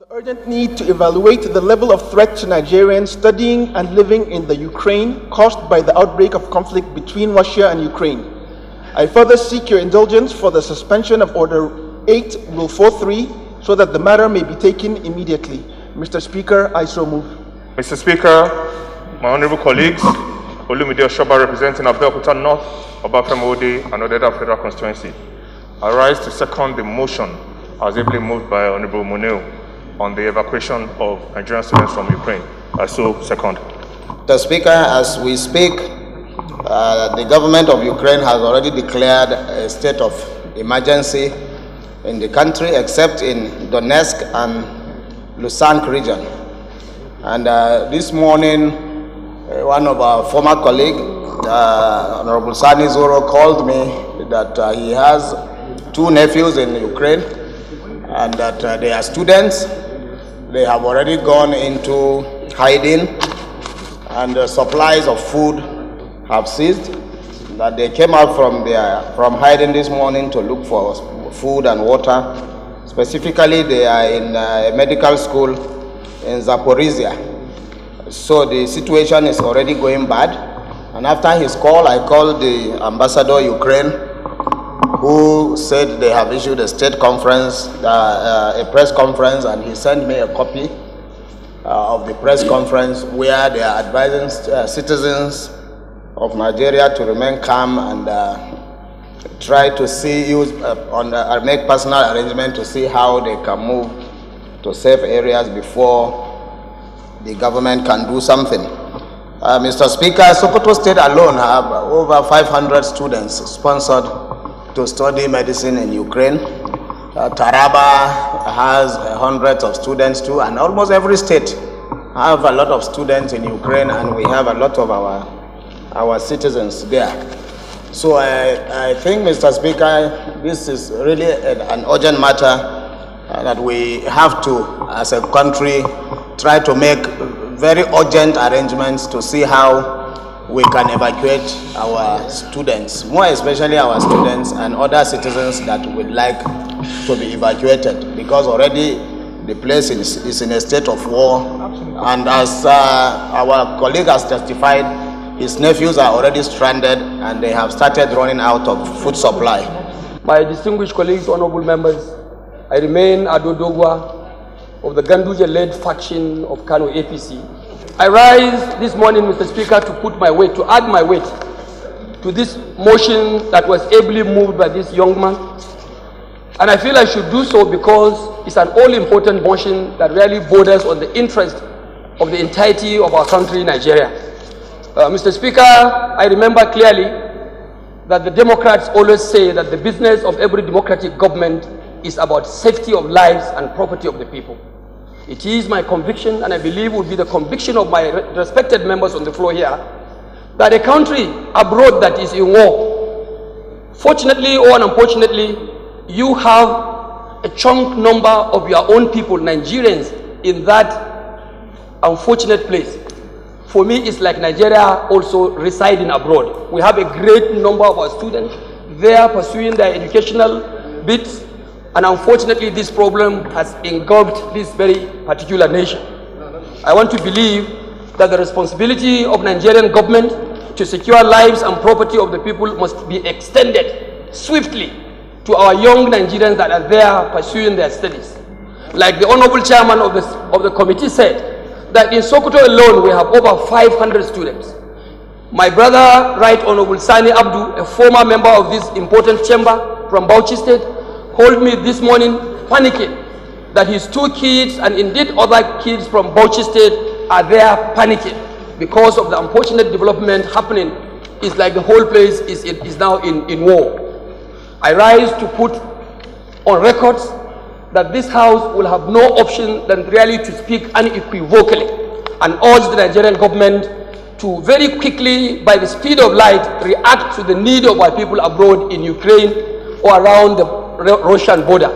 The urgent need to evaluate the level of threat to Nigerians studying and living in the Ukraine caused by the outbreak of conflict between Russia and Ukraine. I further seek your indulgence for the suspension of Order 8, Rule 4.3, so that the matter may be taken immediately. Mr. Speaker, I so move. Mr. Speaker, my honorable colleagues, Olumide Oshoba representing Abeokuta North, Obafemi Ode, and Odeda Federal Constituency. I rise to second the motion as ably moved by Honorable Moneo on the evacuation of Nigerian students from Ukraine. I so second. Mr. Speaker, as we speak, the government of Ukraine has already declared a state of emergency in the country, except in Donetsk and Luhansk region. And this morning, one of our former colleagues, Honorable Sani Zoro, called me that he has two nephews in Ukraine and that they are students. They have already gone into hiding and the supplies of food have ceased. That they came out from hiding this morning to look for food and water. Specifically, they are in a medical school in Zaporizhia. So the situation is already going bad. And after his call, I called the ambassador Ukraine, who said they have issued a state conference, a press conference, and he sent me a copy of the press conference where they are advising citizens of Nigeria to remain calm and try to make personal arrangements to see how they can move to safe areas before the government can do something. Mr. Speaker, Sokoto State alone have over 500 students sponsored to study medicine in Ukraine. Taraba has hundreds of students too, and almost every state have a lot of students in Ukraine, and we have a lot of our citizens there. So I think, Mr. Speaker, this is really an urgent matter that we have to, as a country, try to make very urgent arrangements to see how we can evacuate our students, more especially our students and other citizens that would like to be evacuated, because already the place is in a state of war. And as our colleague has testified, his nephews are already stranded and they have started running out of food supply. My distinguished colleagues, honorable members, I remain Ado-Doguwa of the Ganduje-led faction of Kano APC. I rise this morning, Mr. Speaker, to add my weight to this motion that was ably moved by this young man. And I feel I should do so because it's an all-important motion that really borders on the interest of the entirety of our country, Nigeria. Mr. Speaker, I remember clearly that the Democrats always say that the business of every democratic government is about safety of lives and property of the people. It is my conviction, and I believe will be the conviction of my respected members on the floor here, that a country abroad that is in war, fortunately or unfortunately, you have a chunk number of your own people, Nigerians, in that unfortunate place. For me, it's like Nigeria also residing abroad. We have a great number of our students there pursuing their educational bits, and unfortunately, this problem has engulfed this very particular nation. I want to believe that the responsibility of Nigerian government to secure lives and property of the people must be extended swiftly to our young Nigerians that are there pursuing their studies. Like the honorable chairman of the committee said, that in Sokoto alone we have over 500 students. My brother, Right Honorable Sani Abdu, a former member of this important chamber from Bauchi State, called me this morning panicking that his two kids and indeed other kids from Bauchi State are there panicking because of the unfortunate development happening. It's like the whole place is now in war. I rise to put on record that this House will have no option than really to speak unequivocally and urge the Nigerian government to very quickly, by the speed of light, react to the need of our people abroad in Ukraine or around the Russian border.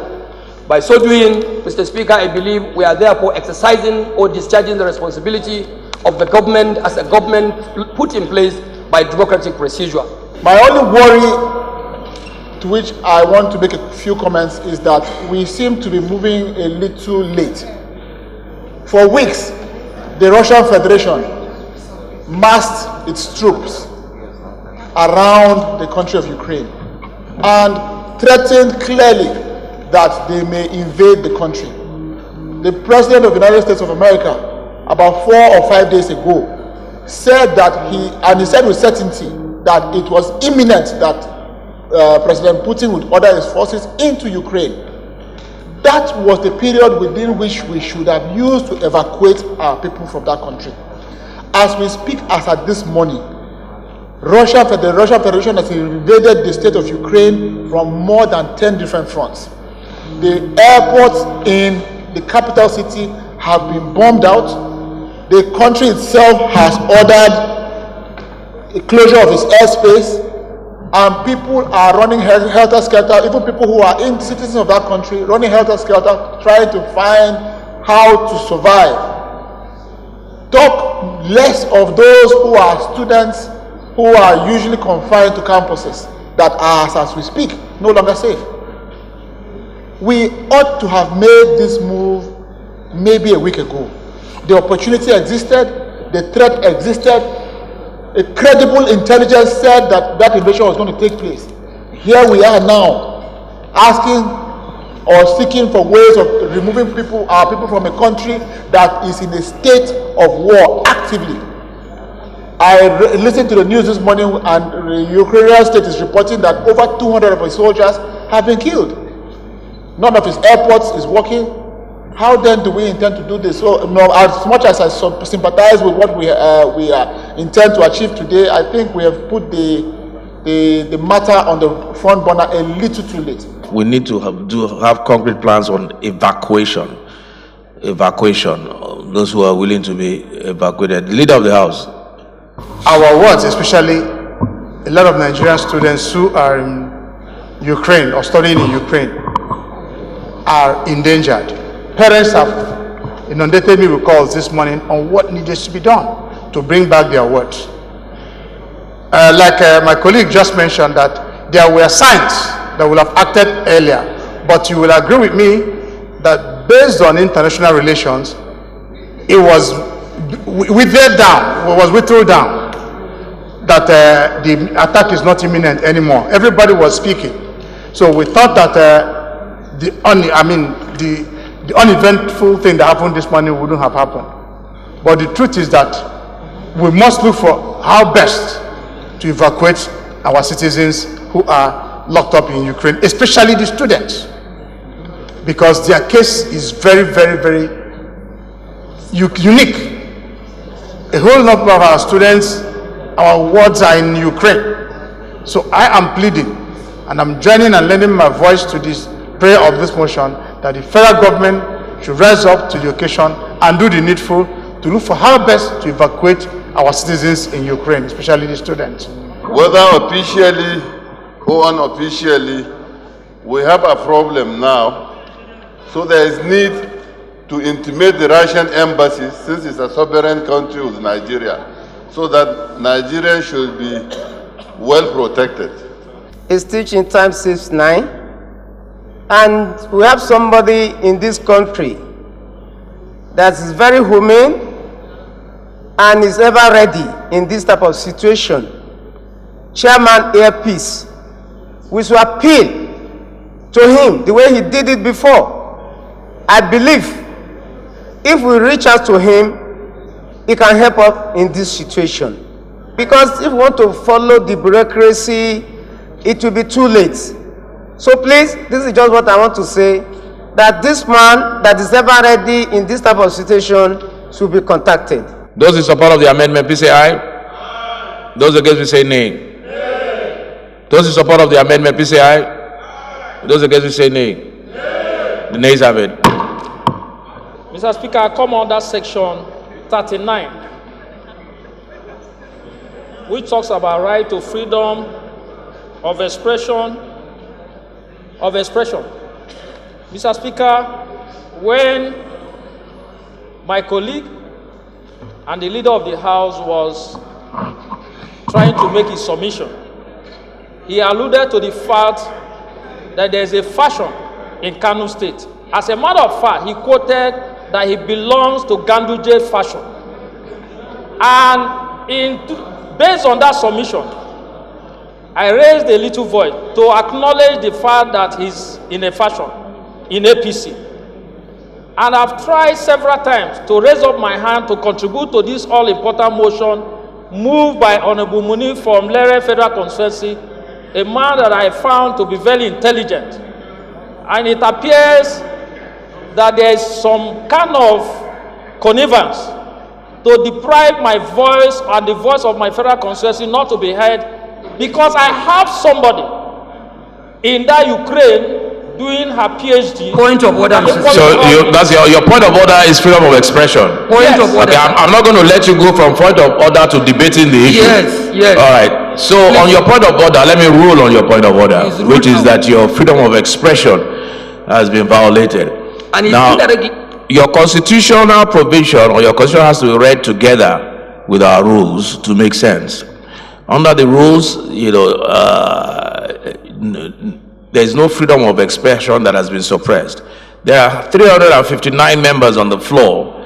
By so doing, Mr. Speaker, I believe we are therefore exercising or discharging the responsibility of the government as a government put in place by democratic procedure. My only worry, to which I want to make a few comments, is that we seem to be moving a little late. For weeks, the Russian Federation massed its troops around the country of Ukraine and threatened clearly that they may invade the country. The President of the United States of America, about 4 or 5 days ago, said that he said with certainty that it was imminent that President Putin would order his forces into Ukraine. That was the period within which we should have used to evacuate our people from that country. As we speak, as at this morning, the Russian Federation has invaded the state of Ukraine from more than 10 different fronts. The airports in the capital city have been bombed out. The country itself has ordered a closure of its airspace, and people are running helter-skelter, even people who are citizens of that country, running helter-skelter, trying to find how to survive. Talk less of those who are students who are usually confined to campuses that are, as we speak, no longer safe. We ought to have made this move maybe a week ago. The opportunity existed, the threat existed. A credible intelligence said that that invasion was going to take place. Here we are now, asking or seeking for ways of removing our people from a country that is in a state of war actively. I listened to the news this morning, and the Ukrainian state is reporting that over 200 of its soldiers have been killed. None of its airports is working. How then do we intend to do this? So, as much as I sympathize with what we intend to achieve today, I think we have put the matter on the front burner a little too late. We need to have concrete plans on evacuation. Those who are willing to be evacuated. The leader of the house. Our wards, especially a lot of Nigerian students who are in Ukraine or studying in Ukraine, are endangered. Parents have inundated me with calls this morning on what needs to be done to bring back their words. Like my colleague just mentioned, that there were signs that would have acted earlier, but you will agree with me that based on international relations, it was withheld down, that the attack is not imminent anymore. Everybody was speaking. So we thought that the uneventful thing that happened this morning wouldn't have happened. But the truth is that we must look for how best to evacuate our citizens who are locked up in Ukraine, especially the students, because their case is very, very, very unique. A whole number of our students, our wards are in Ukraine. So I am pleading, and I'm joining and lending my voice to this prayer of this motion, that the federal government should rise up to the occasion and do the needful to look for how best to evacuate our citizens in Ukraine, especially the students. Whether officially or unofficially, we have a problem now. So there is need to intimate the Russian embassy, since it's a sovereign country with Nigeria, so that Nigerians should be well protected. It's teaching time 6-9. And we have somebody in this country that is very humane and is ever ready in this type of situation. Chairman Air Peace, we should appeal to him the way he did it before. I believe if we reach out to him, he can help us in this situation. Because if we want to follow the bureaucracy, it will be too late. So please, this is just what I want to say, that this man that is ever ready in this type of situation should be contacted. Those in support of the amendment, please say aye. Those against, please say nay. Those in support of the amendment, please say aye. Those against, please say nay. The nays have it. Mr. Speaker, I come under section 39, which talks about right to freedom of expression. Mr. Speaker, when my colleague and the leader of the House was trying to make his submission, he alluded to the fact that there is a fashion in Kano State. As a matter of fact, he quoted that he belongs to Ganduje faction. And based on that submission, I raised a little voice to acknowledge the fact that he's in a faction, in APC. And I've tried several times to raise up my hand to contribute to this all-important motion moved by Honorable Muni from Lere Federal Constituency, a man that I found to be very intelligent. And it appears that there is some kind of connivance to deprive my voice and the voice of my federal constituency not to be heard, because I have somebody in that Ukraine doing her PhD. Point of order. So that's your point of order is freedom of expression. Point of order. Okay, I'm not going to let you go from point of order to debating the issue. Yes. All right. So on your point of order, let me rule on your point of order, which is that your freedom of expression has been violated. And now, your constitutional provision or your constitution has to be read together with our rules to make sense. Under the rules, there is no freedom of expression that has been suppressed. There are 359 members on the floor.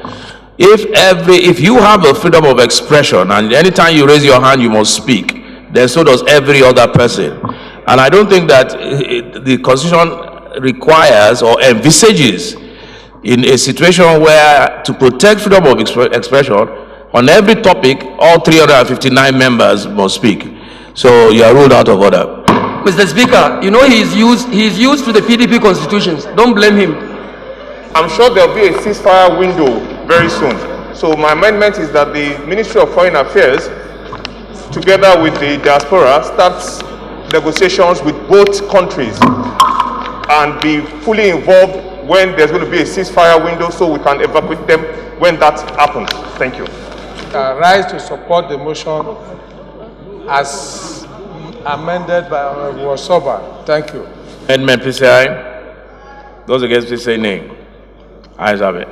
If you have a freedom of expression and anytime you raise your hand you must speak, then so does every other person. And I don't think that the Constitution requires or envisages in a situation where to protect freedom of expression on every topic, all 359 members must speak. So you are ruled out of order. Mr. Speaker, you know he is used to the PDP constitutions. Don't blame him. I'm sure there'll be a ceasefire window very soon. So my amendment is that the Ministry of Foreign Affairs, together with the diaspora, starts negotiations with both countries and be fully involved when there's going to be a ceasefire window so we can evacuate them when that happens. Thank you. I rise to support the motion as amended by Honorable Osoba. Thank you. Amendment, please say aye. Those against, please say nay. Ayes have it.